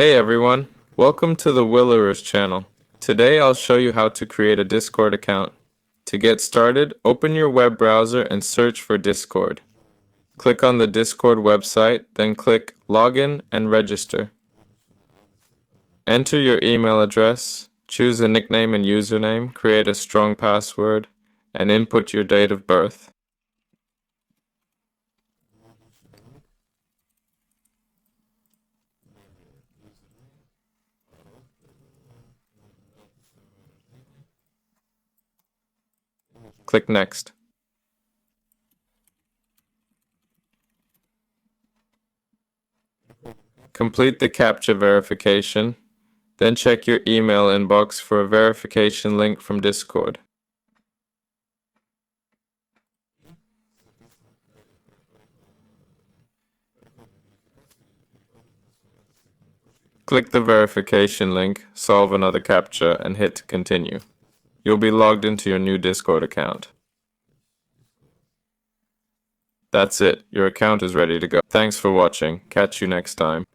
Hey everyone, welcome to the Willerers channel. Today I'll show you how to create a Discord account. To get started, open your web browser and search for Discord. Click on the Discord website, then click Login and Register. Enter your email address, choose a nickname and username, create a strong password, and input your date of birth. Click Next. Complete the CAPTCHA verification, then check your email inbox for a verification link from Discord. Click the verification link, solve another CAPTCHA, and hit Continue. You'll be logged into your new Discord account. That's it, your account is ready to go. Thanks for watching, catch you next time.